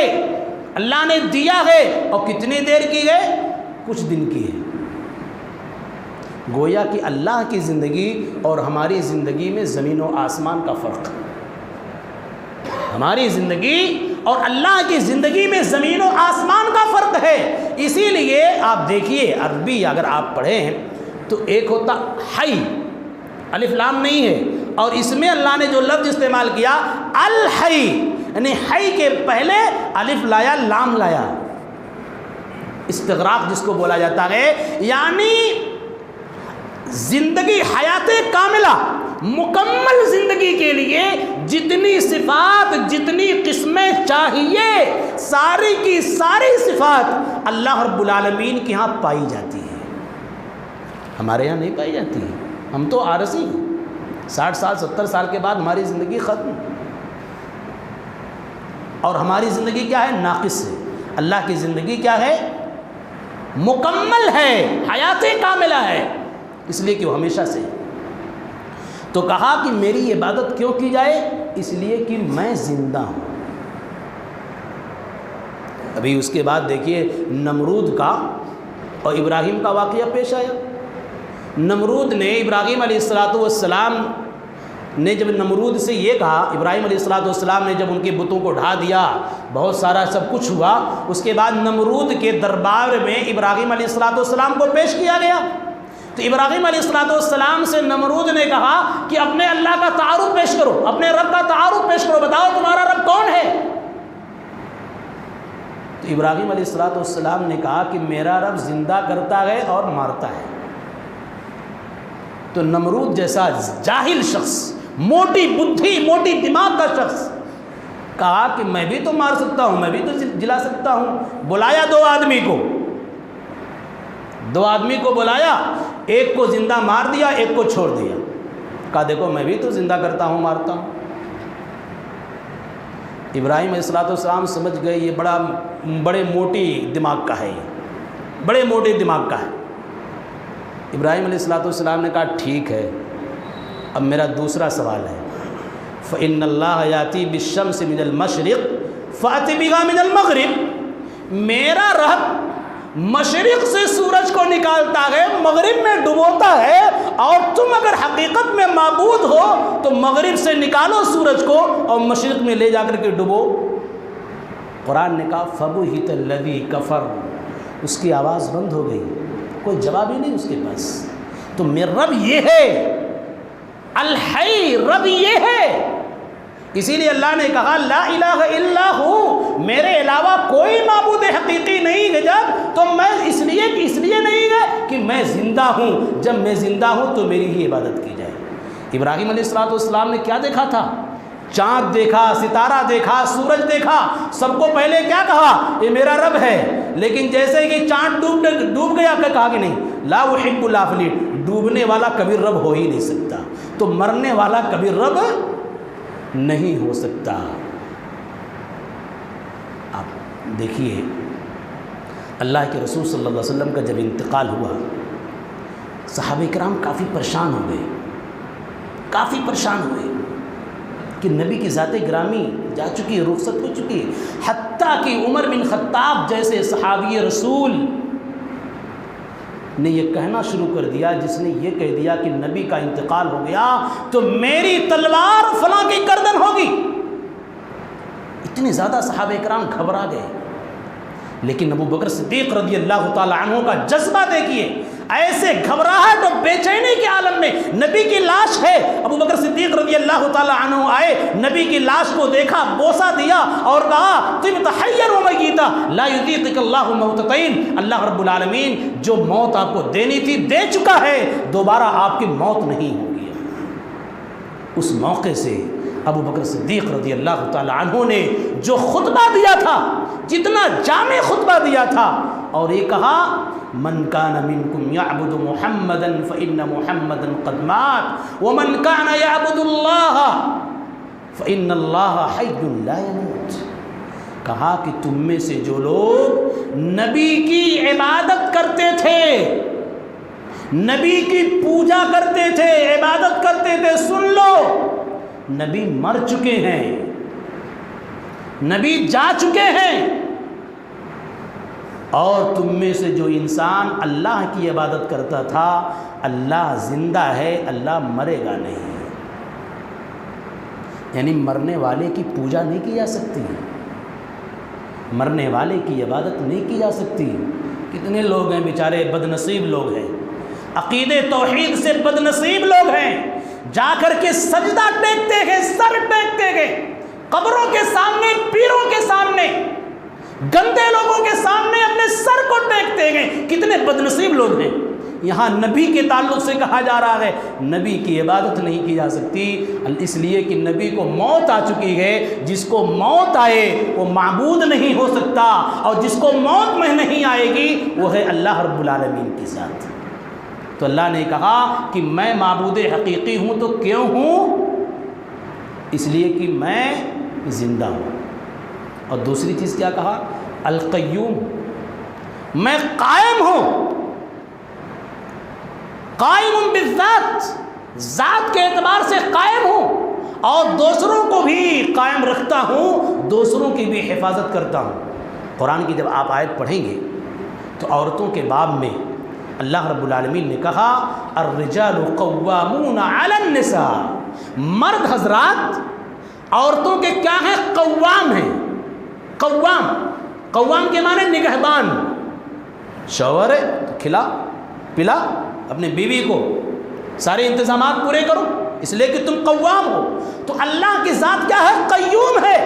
اللہ نے دیا ہے، اور کتنی دیر کی ہے؟ کچھ دن کی ہے۔ گویا کہ اللہ کی زندگی اور ہماری زندگی میں زمین و آسمان کا فرق ہے۔ ہماری زندگی اور اللہ کی زندگی میں زمین و آسمان کا فرق ہے. اسی لیے آپ دیکھیے عربی اگر آپ پڑھیں تو ایک ہوتا حی، الف لام نہیں ہے، اور اس میں اللہ نے جو لفظ استعمال کیا الحی، یعنی حی کے پہلے الف لایا لام لایا، استغراق جس کو بولا جاتا ہے. یعنی زندگی حیات کاملہ مکمل زندگی کے لیے جتنی صفات جتنی قسمیں چاہیے ساری کی ساری صفات اللہ رب العالمین کے ہاں پائی جاتی ہیں، ہمارے یہاں نہیں پائی جاتی ہیں. ہم تو عارضی ہیں، 60 سال 70 سال کے بعد ہماری زندگی ختم، اور ہماری زندگی کیا ہے؟ ناقص ہے. اللہ کی زندگی کیا ہے؟ مکمل ہے، حیات کاملہ ہے، اس لیے کہ وہ ہمیشہ سے. تو کہا کہ میری عبادت کیوں کی جائے؟ اس لیے کہ میں زندہ ہوں. ابھی اس کے بعد دیکھیے نمرود کا اور ابراہیم کا واقعہ پیش آیا. نمرود نے ابراہیم علیہ السلام نے جب نمرود سے یہ کہا، ابراہیم علیہ السلام نے جب ان کے بتوں کو ڈھا دیا، بہت سارا سب کچھ ہوا، اس کے بعد نمرود کے دربار میں ابراہیم علیہ السلام کو پیش کیا گیا. تو ابراہیم علیہ السلام سے نمرود نے کہا کہ اپنے اللہ کا تعارف پیش کرو، اپنے رب کا تعارف پیش کرو، بتاؤ تمہارا رب کون ہے؟ تو ابراہیم علیہ السلام نے کہا کہ میرا رب زندہ کرتا ہے اور مارتا ہے. تو نمرود جیسا جاہل شخص، موٹی بدھی موٹی دماغ کا شخص کہا کہ میں بھی تو مار سکتا ہوں، میں بھی تو جلا سکتا ہوں. بلایا دو آدمی کو بلایا، ایک کو زندہ مار دیا، ایک کو چھوڑ دیا. کہا دیکھو میں بھی تو زندہ کرتا ہوں مارتا ہوں. ابراہیم علیہ السلام سمجھ گئے یہ بڑے موٹی دماغ کا ہے، یہ بڑے موٹے دماغ کا ہے. ابراہیم علیہ السلام نے کہا ٹھیک ہے، اب میرا دوسرا سوال ہے. فَإِنَّ اللَّهَ يَأْتِي بِالشَّمْسِ مِنَ الْمَشْرِقِ فَأْتِ بِهَا مِنَ الْمَغْرِبِ. میرا رب مشرق سے سورج کو نکالتا ہے، مغرب میں ڈبوتا ہے، اور تم اگر حقیقت میں معبود ہو تو مغرب سے نکالو سورج کو اور مشرق میں لے جا کر کے ڈبو. قرآن نے کہا فَبُهِتَ الَّذِي كَفَرَ، اس کی آواز بند ہو گئی، کوئی جواب ہی نہیں اس کے پاس. تو میرا رب یہ ہے، الحی، رب یہ ہے. اسی لیے اللہ نے کہا لا الہ الا ہو، میرے علاوہ کوئی معبود حقیقی نہیں ہے. جب تو میں اس لیے نہیں ہے کہ میں زندہ ہوں، جب میں زندہ ہوں تو میری ہی عبادت کی جائے. ابراہیم علیہ السلام نے کیا دیکھا تھا؟ چاند دیکھا، ستارہ دیکھا، سورج دیکھا. سب کو پہلے کیا کہا؟ یہ میرا رب ہے. لیکن جیسے کہ چاند ڈوب گیا، کہ کہا کہ نہیں، لا احب الافلین، ڈوبنے والا کبھی رب ہو ہی نہیں سکتا، تو مرنے والا کبھی رب نہیں ہو سکتا. آپ دیکھیے اللہ کے رسول صلی اللہ علیہ وسلم کا جب انتقال ہوا، صحابہ کرام کافی پریشان ہوئے کہ نبی کی ذات گرامی جا چکی ہے، رخصت ہو چکی ہے. حتیٰ کہ عمر بن خطاب جیسے صحابی رسول نے یہ کہنا شروع کر دیا، جس نے یہ کہہ دیا کہ نبی کا انتقال ہو گیا تو میری تلوار فلاں کی گردن ہوگی. اتنے زیادہ صحابہ کرام گھبرا گئے. لیکن ابو بکر صدیق رضی اللہ تعالی عنہ کا جذبہ دیکھیے، ایسے گھبراہٹ اور بے چینی کے عالم میں نبی کی لاش ہے. ابو بکر صدیق رضی اللہ تعالی عنہ آئے، نبی کی لاش کو دیکھا، بوسہ دیا اور کہا طبت حیا و میتا لا یذیقک اللہ موتتین، اللہ رب العالمین جو موت آپ کو دینی تھی دے چکا ہے، دوبارہ آپ کی موت نہیں ہوگی. اس موقع سے ابو بکر صدیق رضی اللہ تعالی عنہ نے جو خطبہ دیا تھا، جتنا جامع خطبہ دیا تھا، اور یہ کہا من کان منکم یعبد محمدا فإن محمدا قد مات ومن کان یعبد اللہ فإن اللہ حی لا يموت. کہا کہ تم میں سے جو لوگ نبی کی عبادت کرتے تھے، نبی کی پوجا کرتے تھے، عبادت کرتے تھے، سن لو نبی مر چکے ہیں، نبی جا چکے ہیں. اور تم میں سے جو انسان اللہ کی عبادت کرتا تھا، اللہ زندہ ہے، اللہ مرے گا نہیں. یعنی مرنے والے کی پوجا نہیں کی جا سکتی، مرنے والے کی عبادت نہیں کی جا سکتی۔ کتنے لوگ ہیں بیچارے بد نصیب لوگ ہیں، عقیدے توحید سے بد نصیب لوگ ہیں، جا کر کے سجدہ ٹیکتے گئے، سر ٹیکتے گئے قبروں کے سامنے، پیروں کے سامنے، گندے لوگوں کے سامنے اپنے سر کو ٹیکتے گئے۔ کتنے بد نصیب لوگ ہیں۔ یہاں نبی کے تعلق سے کہا جا رہا ہے نبی کی عبادت نہیں کی جا سکتی، اس لیے کہ نبی کو موت آ چکی ہے۔ جس کو موت آئے وہ معبود نہیں ہو سکتا، اور جس کو موت میں نہیں آئے گی وہ ہے اللہ رب العالمین کی ذات۔ تو اللہ نے کہا کہ میں معبود حقیقی ہوں، تو کیوں ہوں؟ اس لیے کہ میں زندہ ہوں۔ اور دوسری چیز کیا کہا؟ القیوم، میں قائم ہوں، قائم بالذات، ذات کے اعتبار سے قائم ہوں، اور دوسروں کو بھی قائم رکھتا ہوں، دوسروں کی بھی حفاظت کرتا ہوں۔ قرآن کی جب آپ آیت پڑھیں گے تو عورتوں کے باب میں اللہ رب العالمین نے کہا الرجال قوامون علی النساء، مرد حضرات عورتوں کے کیا ہیں؟ قوام ہیں۔ قوام کے معنی نگہبان، شوہر ہے تو کھلا پلا اپنے بیوی کو، سارے انتظامات پورے کرو، اس لیے کہ تم قوام ہو۔ تو اللہ کی ذات کیا ہے؟ قیوم ہے،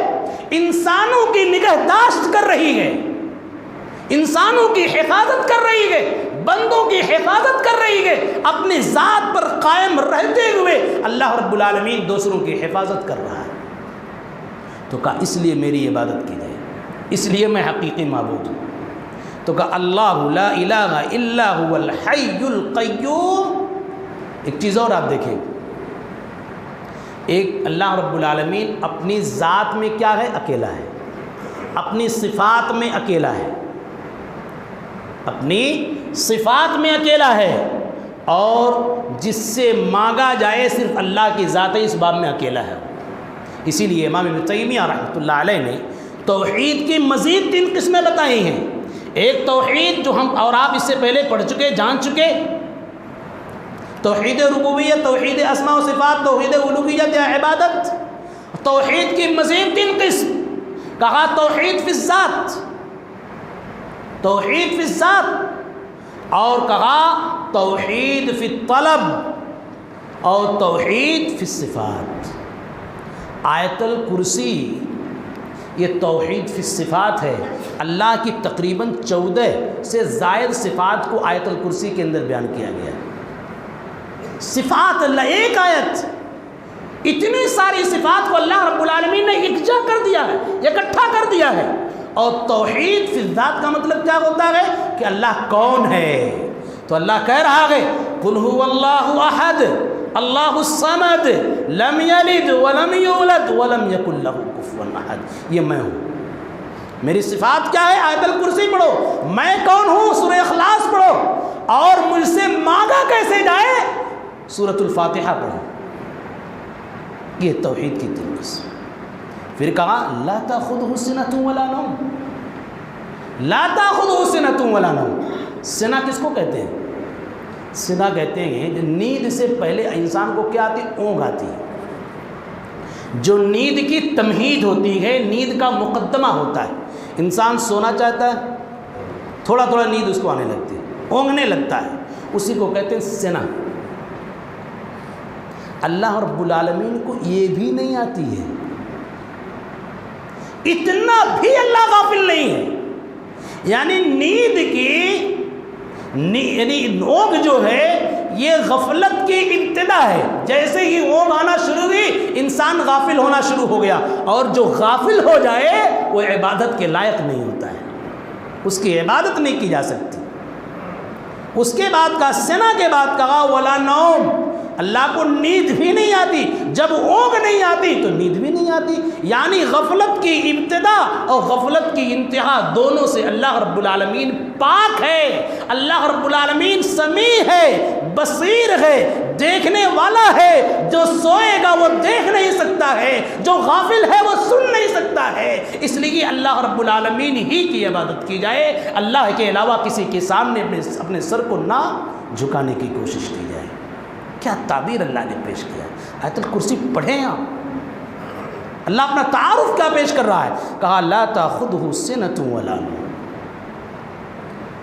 انسانوں کی نگہداشت کر رہی ہے، انسانوں کی حفاظت کر رہی ہے، بندوں کی حفاظت کر رہی ہے، اپنی ذات پر قائم رہتے ہوئے اللہ رب العالمین دوسروں کی حفاظت کر رہا ہے۔ تو کہا اس لیے میری عبادت کی جائے، اس لیے میں حقیقی معبود ہوں۔ تو کہا اللہ لا الہ الا هو الحی القیوم۔ ایک چیز اور آپ دیکھیں، ایک اللہ رب العالمین اپنی ذات میں کیا ہے؟ اکیلا ہے، اپنی صفات میں اکیلا ہے، اپنی صفات میں اکیلا ہے، اور جس سے مانگا جائے صرف اللہ کی ذات ہے، اس باب میں اکیلا ہے۔ اسی لیے امام ابن تیمیہ رحمۃ اللہ علیہ نے توحید کی مزید 3 قسمیں بتائی ہیں۔ ایک توحید جو ہم اور آپ اس سے پہلے پڑھ چکے، جان چکے، توحید ربوبیت، توحید اسماء و صفات، توحید الوہیت یا عبادت۔ توحید کی مزید 3 قسم، کہا توحید فی الذات، توحید فی الذات، اور کہا توحید فی الطلب، اور توحید فی الصفات۔ آیت الکرسی یہ توحید فی الصفات ہے، اللہ کی تقریباً 14 سے زائد صفات کو آیت الکرسی کے اندر بیان کیا گیا ہے۔ صفات اللہ، ایک آیت اتنی ساری صفات کو اللہ رب العالمین نے یکجا کر دیا ہے، اکٹھا کر دیا ہے۔ اور توحید فی الذات کا مطلب کیا ہوتا ہے؟ کہ اللہ کون ہے۔ تو اللہ کہہ رہا ہے قل هو اللہ احد اللہ الصمد لم یلد ولم یولد ولم یکن لہ کفوا احد۔ یہ میں ہوں، میری صفات کیا ہے؟ آیت الکرسی پڑھو، میں کون ہوں سورہ اخلاص پڑھو، اور مجھ سے مانگا کیسے جائے سورۃ الفاتحہ پڑھو۔ یہ توحید کی 3 قسم۔ پھر کہا لا تأخذہ سنۃ ولا نوم، لا تأخذہ سنۃ ولا نوم۔ سنا کس کو کہتے ہیں؟ سنا کہتے ہیں کہ نیند سے پہلے انسان کو کیا آتی؟ اونگ آتی ہے، جو نیند کی تمہید ہوتی ہے، نیند کا مقدمہ ہوتا ہے۔ انسان سونا چاہتا ہے، تھوڑا تھوڑا نیند اس کو آنے لگتی ہے، اونگنے لگتا ہے، اسی کو کہتے ہیں سنا۔ اللہ رب العالمین کو یہ بھی نہیں آتی ہے، اتنا بھی اللہ غافل نہیں ہے۔ یعنی نیند کی یعنی اونگ جو ہے یہ غفلت کی ابتدا ہے، جیسے ہی اونگ آنا شروع ہوئی انسان غافل ہونا شروع ہو گیا، اور جو غافل ہو جائے وہ عبادت کے لائق نہیں ہوتا ہے، اس کی عبادت نہیں کی جا سکتی۔ اس کے بعد کا سنا کے بعد کہا ولا نوم، اللہ کو نیند بھی نہیں آتی، جب اونگ نہیں آتی تو نیند بھی نہیں آتی۔ یعنی غفلت کی ابتدا اور غفلت کی انتہا دونوں سے اللہ رب العالمین پاک ہے۔ اللہ رب العالمین سمیع ہے، بصیر ہے، دیکھنے والا ہے، جو سوئے گا وہ دیکھ نہیں سکتا ہے، جو غافل ہے وہ سن نہیں سکتا ہے۔ اس لیے اللہ رب العالمین ہی کی عبادت کی جائے، اللہ کے علاوہ کسی کے سامنے اپنے سر کو نہ جھکانے کی کوشش کی جائے۔ کیا تعبیر اللہ نے پیش کیا۔ آیت الکرسی پڑھیں آپ، اللہ اپنا تعارف کیا پیش کر رہا ہے؟ کہا لا تأخذہ سنۃ ولا نوم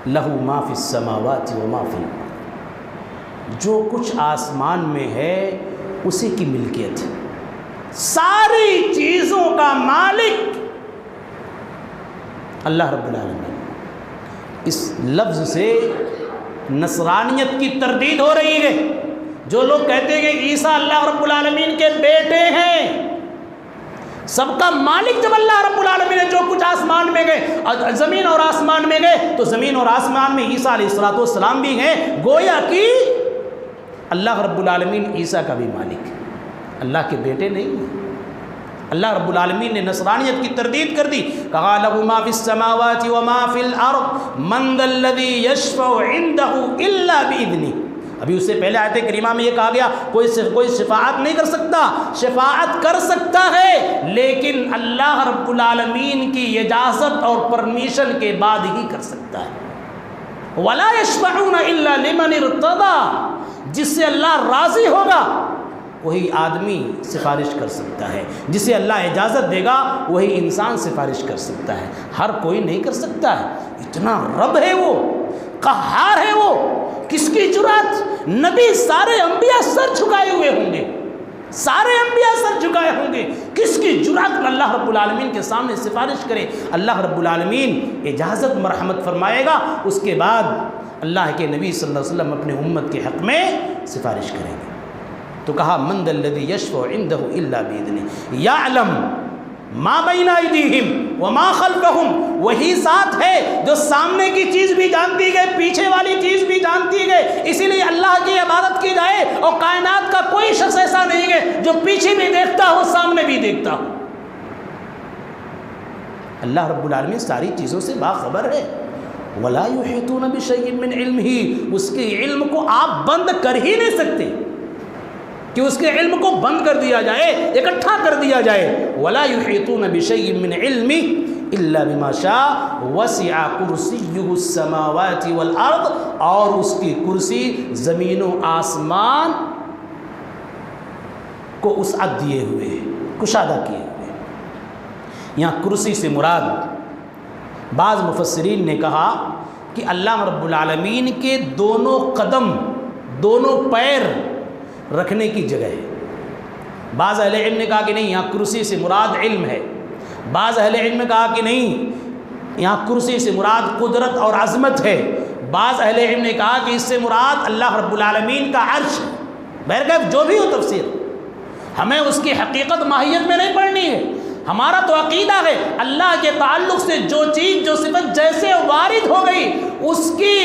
لہ ما فی السماوات و ما فی الارض، جو کچھ آسمان میں ہے اسی کی ملکیت ہے، ساری چیزوں کا مالک اللہ رب العالمین۔ اس لفظ سے نصرانیت کی تردید ہو رہی ہے۔ جو لوگ کہتے ہیں کہ عیسیٰ اللہ رب العالمین کے بیٹے ہیں، سب کا مالک جب اللہ رب العالمین ہے، جو کچھ آسمان میں گئے، زمین اور آسمان میں گئے، تو زمین اور آسمان میں عیسیٰ علیہ السلام بھی ہیں، گویا کہ اللہ رب العالمین عیسیٰ کا بھی مالک ہے، اللہ کے بیٹے نہیں ہیں۔ اللہ رب العالمین نے نصرانیت کی تردید کر دی، کہا لہ ما فی السماوات و ما فی الارض من ذا الذی یشفع عندہ الا باذنہ۔ ابھی اس سے پہلے آیت کریمہ میں یہ کہا گیا کوئی شفاعت نہیں کر سکتا، شفاعت کر سکتا ہے لیکن اللہ رب العالمین کی اجازت اور پرمیشن کے بعد ہی کر سکتا ہے۔ ولا یشفعون الا لمن ارتضی، جس سے اللہ راضی ہوگا وہی آدمی سفارش کر سکتا ہے، جسے اللہ اجازت دے گا وہی انسان سفارش کر سکتا ہے، ہر کوئی نہیں کر سکتا ہے۔ اتنا رب ہے وہ، قہار ہے وہ، کس کی جرات؟ نبی سارے انبیاء سر جھکائے ہوئے ہوں گے، سارے انبیاء سر جھکائے ہوں گے، کس کی جرات اللہ رب العالمین کے سامنے سفارش کرے؟ اللہ رب العالمین اجازت مرحمت فرمائے گا، اس کے بعد اللہ کے نبی صلی اللہ علیہ وسلم اپنے امت کے حق میں سفارش کریں گے۔ تو کہا من ذا الذی یشفع عندہ الا باذنہ یعلم ما بین ایدیہم وما خلفہم، وہی ذات ہے جو سامنے کی چیز بھی جانتی گئے، پیچھے والی چیز بھی جانتی گئے، اسی لیے اللہ کی عبادت کی جائے، اور کائنات کا کوئی شخص ایسا نہیں ہے جو پیچھے بھی دیکھتا ہو سامنے بھی دیکھتا ہو۔ اللہ رب العالمین ساری چیزوں سے باخبر ہے۔ ولا یحیطون بشیء من علمہ، اس کے علم کو آپ بند کر ہی نہیں سکتے کہ اس کے علم کو بند کر دیا جائے، اکٹھا کر دیا جائے۔ ولا یحیطون بشیء من علمہ الا بما شاء وسع کرسیہ السماوات والارض، اور اس کی کرسی زمین و آسمان کو وسعت دیے ہوئے ہے، کشادہ کیے ہوئے ہے۔ یہاں کرسی سے مراد بعض مفسرین نے کہا کہ اللہ رب العالمین کے دونوں قدم، دونوں پیر رکھنے کی جگہ ہے۔ بعض اہل علم نے کہا کہ نہیں، یہاں کرسی سے مراد علم ہے۔ بعض اہل علم نے کہا کہ نہیں، یہاں کرسی سے مراد قدرت اور عظمت ہے۔ بعض اہل علم نے کہا کہ اس سے مراد اللہ رب العالمین کا عرش ہے۔ بہرکیف جو بھی ہو تفسیر، ہمیں اس کی حقیقت ماہیت میں نہیں پڑھنی ہے، ہمارا تو عقیدہ ہے اللہ کے تعلق سے جو چیز، جو صفت جیسے وارد ہو گئی، اس کی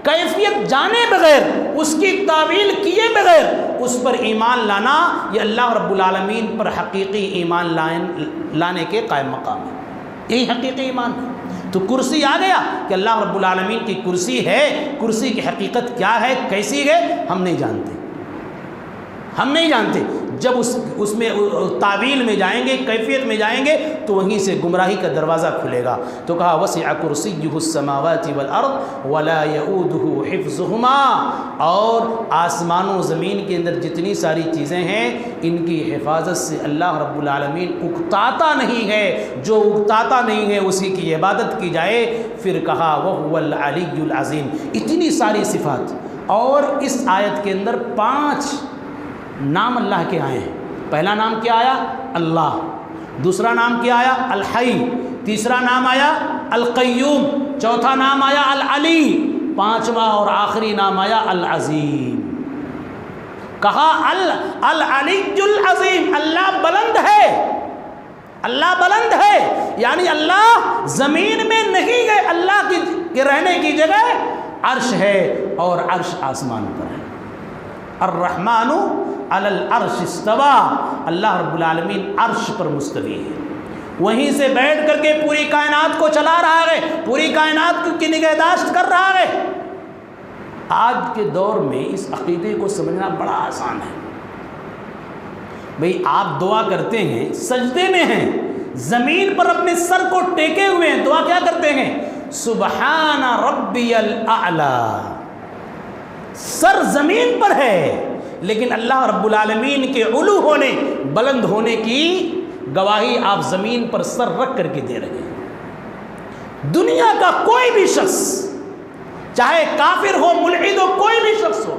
کیفیت جانے بغیر، اس کی تعویل کیے بغیر اس پر ایمان لانا، یہ اللہ رب العالمین پر حقیقی ایمان لانے کے قائم مقام ہے، یہی حقیقی ایمان ہے۔ تو کرسی آ گیا کہ اللہ رب العالمین کی کرسی ہے، کرسی کی حقیقت کیا ہے، کیسی ہے، ہم نہیں جانتے، ہم نہیں جانتے۔ جب اس میں تعویل میں جائیں گے، کیفیت میں جائیں گے، تو وہیں سے گمراہی کا دروازہ کھلے گا۔ تو کہا وسع کرسیہ السماوات والارض ولا یؤودہ حفظہما، اور آسمان و زمین کے اندر جتنی ساری چیزیں ہیں ان کی حفاظت سے اللہ رب العالمین اکتاتا نہیں ہے، جو اکتاتا نہیں ہے اسی کی عبادت کی جائے۔ پھر کہا وہو العلی العظیم، اتنی ساری صفات، اور اس آیت کے اندر 5 نام اللہ کے آئے ہیں۔ پہلا نام کیا آیا؟ اللہ، دوسرا نام کیا آیا؟ الحی، تیسرا نام آیا القیوم، چوتھا نام آیا العلی، پانچواں اور آخری نام آیا العظیم۔ کہا العلی العظیم، اللہ بلند ہے، اللہ بلند ہے، یعنی اللہ زمین میں نہیں ہے، اللہ کے رہنے کی جگہ عرش ہے، اور عرش آسمان پر ہے۔ الرحمن علی العرش استویٰ، اللہ رب العالمین عرش پر مستوی ہے، وہیں سے بیٹھ کر کے پوری کائنات کو چلا رہا ہے، پوری کائنات کی نگہداشت کر رہا ہے۔ آج کے دور میں اس عقیدے کو سمجھنا بڑا آسان ہے۔ بھئی آپ دعا کرتے ہیں، سجدے میں ہیں، زمین پر اپنے سر کو ٹیکے ہوئے ہیں، دعا کیا کرتے ہیں؟ سبحان ربی الاعلی، سر زمین پر ہے، لیکن اللہ رب العالمین کے علو ہونے، بلند ہونے کی گواہی آپ زمین پر سر رکھ کر کے دے رہے ہیں۔ دنیا کا کوئی بھی شخص، چاہے کافر ہو، ملحد ہو، کوئی بھی شخص ہو،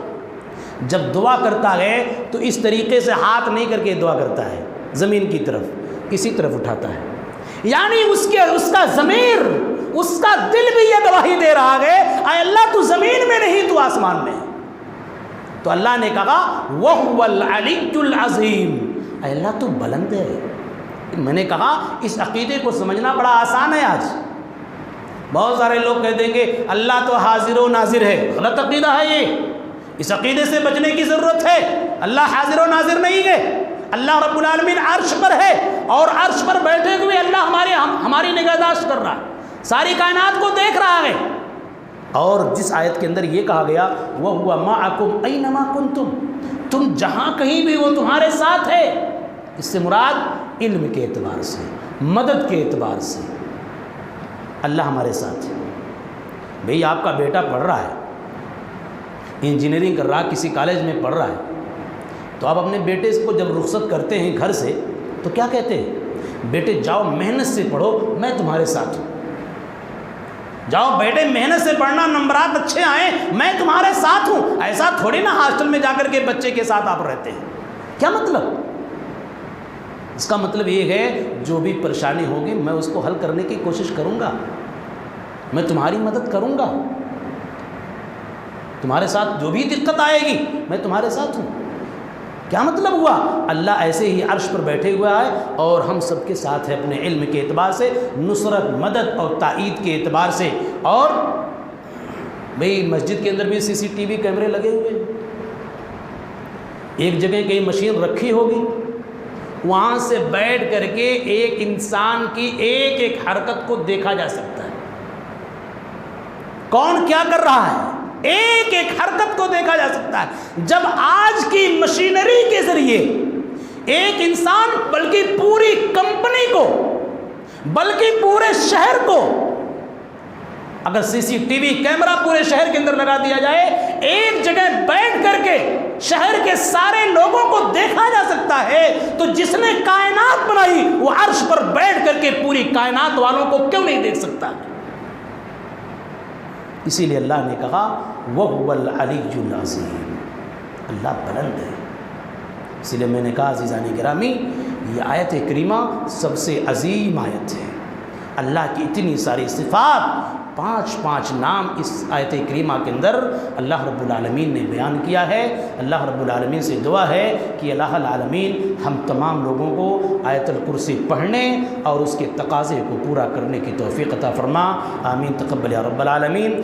جب دعا کرتا ہے تو اس طریقے سے ہاتھ نہیں کر کے دعا کرتا ہے، زمین کی طرف، اسی طرف اٹھاتا ہے، یعنی اس کا ضمیر، اس کا دل بھی یہ گواہی دے رہا ہے اے اللہ تو زمین میں نہیں، تو آسمان میں۔ تو اللہ نے کہا وَهُوَ الْعَلِيُّ الْعَظِيمُ، اے اللہ تو بلند ہے۔ میں نے کہا اس عقیدے کو سمجھنا بڑا آسان ہے۔ آج بہت سارے لوگ کہہ دیں گے اللہ تو حاضر و ناظر ہے، غلط عقیدہ ہے یہ، اس عقیدے سے بچنے کی ضرورت ہے۔ اللہ حاضر و ناظر نہیں ہے، اللہ رب العالمین عرش پر ہے، اور عرش پر بیٹھے ہوئے اللہ ہماری نگہداشت کر رہا ہے، ساری کائنات کو دیکھ رہا ہے۔ اور جس آیت کے اندر یہ کہا گیا وَهُوَ مَعَكُمْ أَيْنَمَا كُنْتُمْ، تم جہاں کہیں بھی وہ تمہارے ساتھ ہے، اس سے مراد علم کے اعتبار سے، مدد کے اعتبار سے اللہ ہمارے ساتھ ہے۔ بھئی آپ کا بیٹا پڑھ رہا ہے، انجینئرنگ کر رہا ہے، کسی کالج میں پڑھ رہا ہے، تو آپ اپنے بیٹے کو جب رخصت کرتے ہیں گھر سے تو کیا کہتے ہیں؟ بیٹے جاؤ محنت سے پڑھو، میں تمہارے ساتھ ہوں۔ جاؤ بیٹے محنت سے پڑھنا، نمبرات اچھے آئیں، میں تمہارے ساتھ ہوں۔ ایسا تھوڑی نہ ہاسٹل میں جا کر کے بچے کے ساتھ آپ رہتے ہیں۔ کیا مطلب؟ اس کا مطلب یہ ہے جو بھی پریشانی ہوگی میں اس کو حل کرنے کی کوشش کروں گا، میں تمہاری مدد کروں گا، تمہارے ساتھ جو بھی دقت آئے گی میں تمہارے ساتھ ہوں۔ کیا مطلب ہوا؟ اللہ ایسے ہی عرش پر بیٹھے ہوا ہے اور ہم سب کے ساتھ ہے، اپنے علم کے اعتبار سے، نصرت، مدد اور تائید کے اعتبار سے۔ اور بھئی مسجد کے اندر بھی CCTV کیمرے لگے ہوئے ہیں، ایک جگہ کہیں مشین رکھی ہوگی، وہاں سے بیٹھ کر کے ایک انسان کی ایک ایک حرکت کو دیکھا جا سکتا ہے، کون کیا کر رہا ہے، ایک ایک حرکت کو دیکھا جا سکتا ہے۔ جب آج کی مشینری کے ذریعے ایک انسان بلکہ پوری کمپنی کو، بلکہ پورے شہر کو، اگر CCTV کیمرہ پورے شہر کے اندر لگا دیا جائے، ایک جگہ بیٹھ کر کے شہر کے سارے لوگوں کو دیکھا جا سکتا ہے، تو جس نے کائنات بنائی وہ عرش پر بیٹھ کر کے پوری کائنات والوں کو کیوں نہیں دیکھ سکتا؟ اسی لیے اللہ نے کہا وَهُوَ الْعَلِيُّ الْعَظِيمُ، اللہ بلند ہے۔ اسی لیے میں نے کہا عزیزان گرامی، یہ آیت کریمہ سب سے عظیم آیت ہے۔ اللہ کی اتنی ساری صفات، 5 نام اس آیت کریمہ کے اندر اللہ رب العالمین نے بیان کیا ہے۔ اللہ رب العالمین سے دعا ہے کہ الہ العالمین ہم تمام لوگوں کو آیت الکرسی پڑھنے اور اس کے تقاضے کو پورا کرنے کی توفیق عطا فرما، آمین، تقبل یا رب العالمین۔